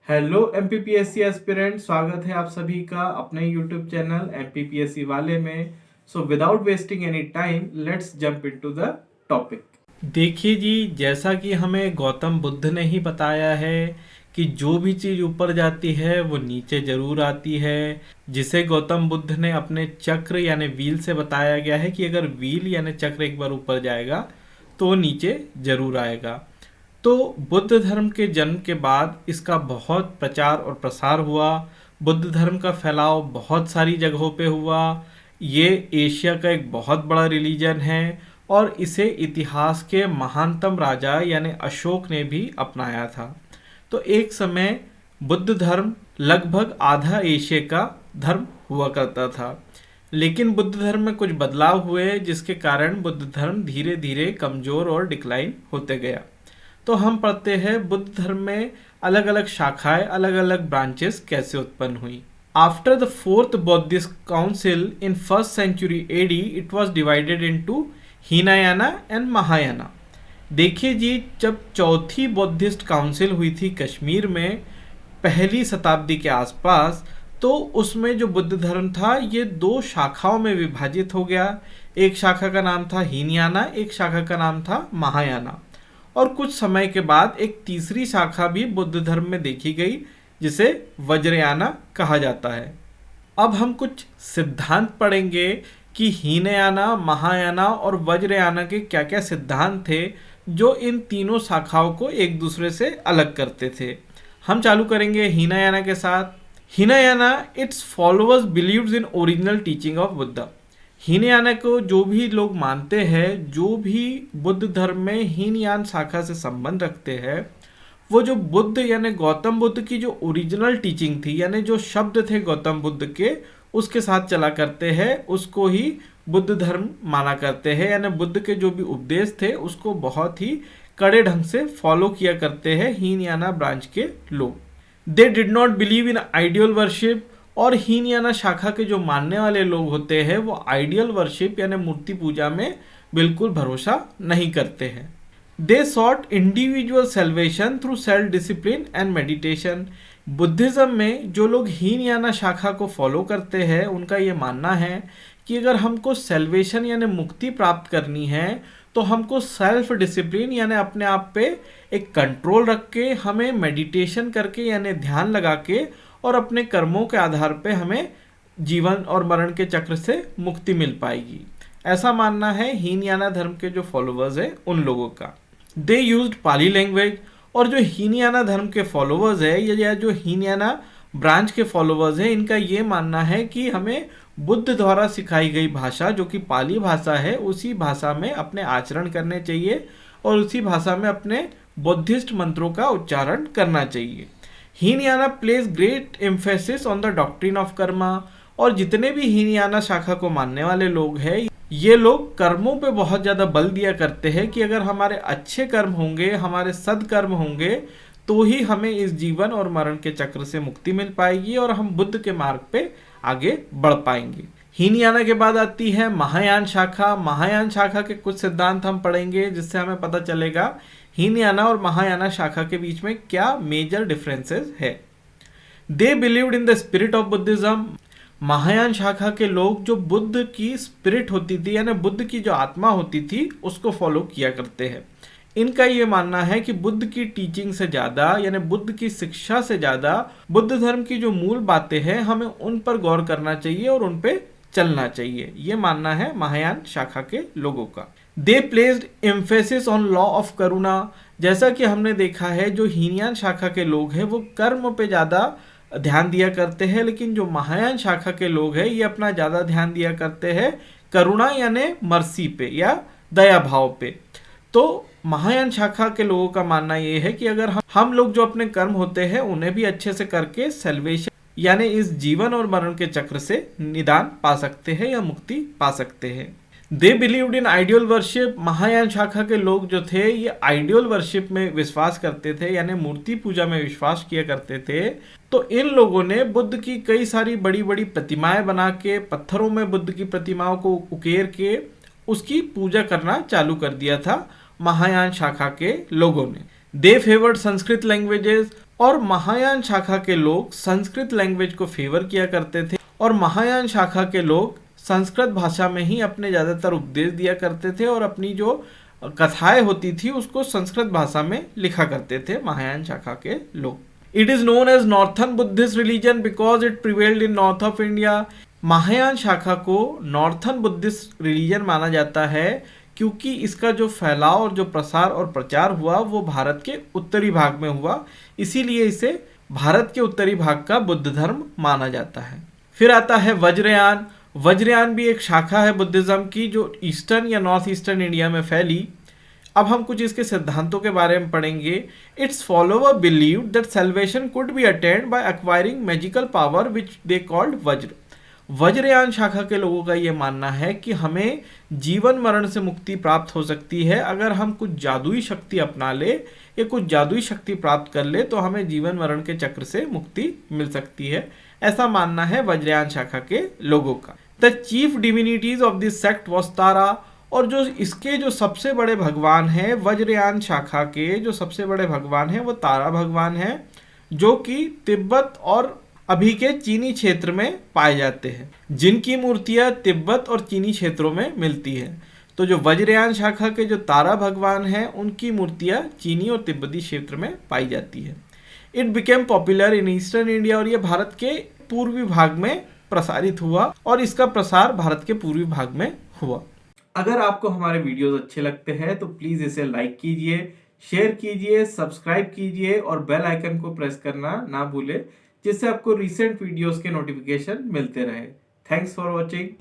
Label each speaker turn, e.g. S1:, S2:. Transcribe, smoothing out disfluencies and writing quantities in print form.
S1: Hello MPPSC aspirant, स्वागत है आप सभी का अपने यूट्यूब चैनल एमपीपीएससी वाले में। So without wasting any time let's jump into the topic. देखिए जी, जैसा कि हमें गौतम बुद्ध ने ही बताया है कि जो भी चीज़ ऊपर जाती है वो नीचे जरूर आती है। जिसे गौतम बुद्ध ने अपने चक्र यानी व्हील से बताया गया है कि अगर व्हील यानी चक्र एक बार ऊपर जाएगा तो वो नीचे जरूर आएगा। तो बुद्ध धर्म के जन्म के बाद इसका बहुत प्रचार और प्रसार हुआ। बुद्ध धर्म का फैलाव बहुत सारी जगहों पे हुआ। ये एशिया का एक बहुत बड़ा रिलीजन है और इसे इतिहास के महानतम राजा यानी अशोक ने भी अपनाया था। तो एक समय बुद्ध धर्म लगभग आधा एशिया का धर्म हुआ करता था, लेकिन बुद्ध धर्म में कुछ बदलाव हुए जिसके कारण बुद्ध धर्म धीरे धीरे कमज़ोर और डिक्लाइन होते गया। तो हम पढ़ते हैं बुद्ध धर्म में अलग अलग शाखाएं, अलग अलग ब्रांचेस कैसे उत्पन्न हुई। After the fourth Buddhist council in first century AD it was divided into Hinayana and Mahayana. देखिए जी, जब चौथी बौद्धिस्ट काउंसिल हुई थी कश्मीर में पहली शताब्दी के आसपास, तो उसमें जो बुद्ध धर्म था ये दो शाखाओं में विभाजित हो गया। एक शाखा का नाम था हीनयाना, एक शाखा का नाम था महायाना। और कुछ समय के बाद एक तीसरी शाखा भी बुद्ध धर्म में देखी गई जिसे वज्रयाना कहा जाता है। अब हम कुछ सिद्धांत पढ़ेंगे कि हीनयाना, महायाना और वज्रयाना के क्या क्या सिद्धांत थे जो इन तीनों शाखाओं को एक दूसरे से अलग करते थे। हम चालू करेंगे हीनयाना के साथ। Hinayana it's followers believes in original teaching of Buddha. Hinayana को जो भी लोग मानते हैं, जो भी बुद्ध धर्म में हीनयान शाखा से संबंध रखते हैं, वो जो बुद्ध यानी गौतम बुद्ध की जो ओरिजिनल टीचिंग थी यानी जो शब्द थे गौतम बुद्ध के, उसके साथ चला करते हैं, उसको ही बुद्ध धर्म माना करते हैं। यानी बुद्ध के जो भी उपदेश थे उसको बहुत ही कड़े ढंग से फॉलो किया करते हैं हीनयाना ब्रांच के लोग। They did not believe in ideal worship. और हीनयाना शाखा के जो मानने वाले लोग होते हैं वो आइडियल वर्शिप यानी मूर्ति पूजा में बिल्कुल भरोसा नहीं करते हैं। They sought individual salvation through self discipline and meditation. Buddhism में जो लोग हीनयाना शाखा को फॉलो करते हैं उनका ये मानना है कि अगर हमको सेल्वेशन यानी मुक्ति प्राप्त करनी है तो हमको सेल्फ डिसिप्लिन यानी अपने आप पे एक कंट्रोल रख के, हमें मेडिटेशन करके यानी ध्यान लगा के और अपने कर्मों के आधार पे हमें जीवन और मरण के चक्र से मुक्ति मिल पाएगी। ऐसा मानना है हीनयाना धर्म के जो फॉलोअर्स हैं उन लोगों का। They used Pali language. और जो हीनयाना धर्म के फॉलोअर्स है या जो हीनयाना ब्रांच के फॉलोअर्स हैं, इनका ये मानना है कि हमें बुद्ध द्वारा सिखाई गई भाषा जो कि पाली भाषा है उसी भाषा में अपने आचरण करने चाहिए और उसी भाषा में अपने बुद्धिस्ट मंत्रों का उच्चारण करना चाहिए। Hinayana place great emphasis on the doctrine of Karma. और जितने भी हीनयाना शाखा को मानने वाले लोग हैं ये लोग कर्मों पे बहुत ज़्यादा बल दिया करते हैं कि अगर हमारे अच्छे कर्म होंगे, हमारे सदकर्म होंगे तो ही हमें इस जीवन और मरण के चक्र से मुक्ति मिल पाएगी और हम बुद्ध के मार्ग पे आगे बढ़ पाएंगे। हीनयाना के बाद आती है महायान शाखा। महायान शाखा के कुछ सिद्धांत हम पढ़ेंगे जिससे हमें पता चलेगा हीनयाना और महायाना शाखा के बीच में क्या मेजर डिफरेंसेस है। They believed in the spirit of Buddhism. Mahayana शाखा के लोग जो बुद्ध की स्पिरिट होती थी यानी बुद्ध की जो आत्मा होती थी उसको फॉलो किया करते हैं। इनका ये मानना है कि बुद्ध की टीचिंग से ज़्यादा यानी बुद्ध की शिक्षा से ज़्यादा बुद्ध धर्म की जो मूल बातें हैं हमें उन पर गौर करना चाहिए और उन पे चलना चाहिए। ये मानना है महायान शाखा के लोगों का। They placed emphasis on law of Karuna. जैसा कि हमने देखा है जो हीनयान शाखा के लोग हैं वो कर्म पे ज़्यादा ध्यान दिया करते हैं, लेकिन जो महायान शाखा के लोग हैं ये अपना ज़्यादा ध्यान दिया करते हैं करुणा यानी मर्सी पे या दया भाव पे। तो महायान शाखा के लोगों का मानना ये है कि अगर हम लोग जो अपने कर्म होते हैं उन्हें भी अच्छे से करके सेल्वेशन यानी इस जीवन और मरण के चक्र से निदान पा सकते हैं या मुक्ति पा सकते हैं। They believed in ideal worship. Mahayana शाखा के लोग जो थे ये आइडियल वर्शिप में विश्वास करते थे यानी मूर्ति पूजा में विश्वास किया करते थे। तो इन लोगों ने बुद्ध की कई सारी बड़ी बड़ी प्रतिमाएं बना के, पत्थरों में बुद्ध की प्रतिमाओं को उकेर के उसकी पूजा करना चालू कर दिया था महायान शाखा के लोगों ने। दे फेवर्ड संस्कृत लैंग्वेजेस। और महायान शाखा के लोग संस्कृत लैंग्वेज को फेवर किया करते थे और महायान शाखा के लोग संस्कृत भाषा में ही अपने ज़्यादातर उपदेश दिया करते थे और अपनी जो कथाएं होती थी उसको संस्कृत भाषा में लिखा करते थे महायान शाखा के लोग। It is known as northern Buddhist religion because it prevailed in north of India. Mahayana शाखा को नॉर्थन बुद्धिस्ट रिलीजन माना जाता है क्योंकि इसका जो फैलाव और जो प्रसार और प्रचार हुआ वो भारत के उत्तरी भाग में हुआ, इसीलिए इसे भारत के उत्तरी भाग का बुद्ध धर्म माना जाता है। फिर आता है वज्रयान। वज्रयान भी एक शाखा है बुद्धिज्म की जो ईस्टर्न या नॉर्थ ईस्टर्न इंडिया में फैली। अब हम कुछ इसके सिद्धांतों के बारे में पढ़ेंगे। It's follower believe that salvation could be attend bye acquiring magical power which they called वज्र। वज्रयान शाखा के लोगों का ये मानना है कि हमें जीवन मरण से मुक्ति प्राप्त हो सकती है अगर हम कुछ जादुई शक्ति अपना ले या कुछ जादुई शक्ति प्राप्त कर ले तो हमें जीवन मरण के चक्र से मुक्ति मिल सकती है, ऐसा मानना है वज्रयान शाखा के लोगों का। The chief divinities of this sect was Tara, और जो इसके जो सबसे बड़े भगवान हैं वज्रयान शाखा के जो सबसे बड़े भगवान हैं वो तारा भगवान हैं, जो कि तिब्बत और अभी के चीनी क्षेत्र में पाए जाते हैं, जिनकी मूर्तियां तिब्बत और चीनी क्षेत्रों में मिलती हैं। तो जो वज्रयान शाखा के जो तारा भगवान हैं उनकी मूर्तियां चीनी और तिब्बती क्षेत्र में पाई जाती है। It became popular in eastern India, और ये भारत के पूर्वी भाग में प्रसारित हुआ और इसका प्रसार भारत के पूर्वी भाग में हुआ। अगर आपको हमारे वीडियोस अच्छे लगते हैं तो प्लीज इसे लाइक कीजिए, शेयर कीजिए, सब्सक्राइब कीजिए और बेल आइकन को प्रेस करना ना भूले, जिससे आपको रिसेंट वीडियोस के नोटिफिकेशन मिलते रहे। Thanks for watching.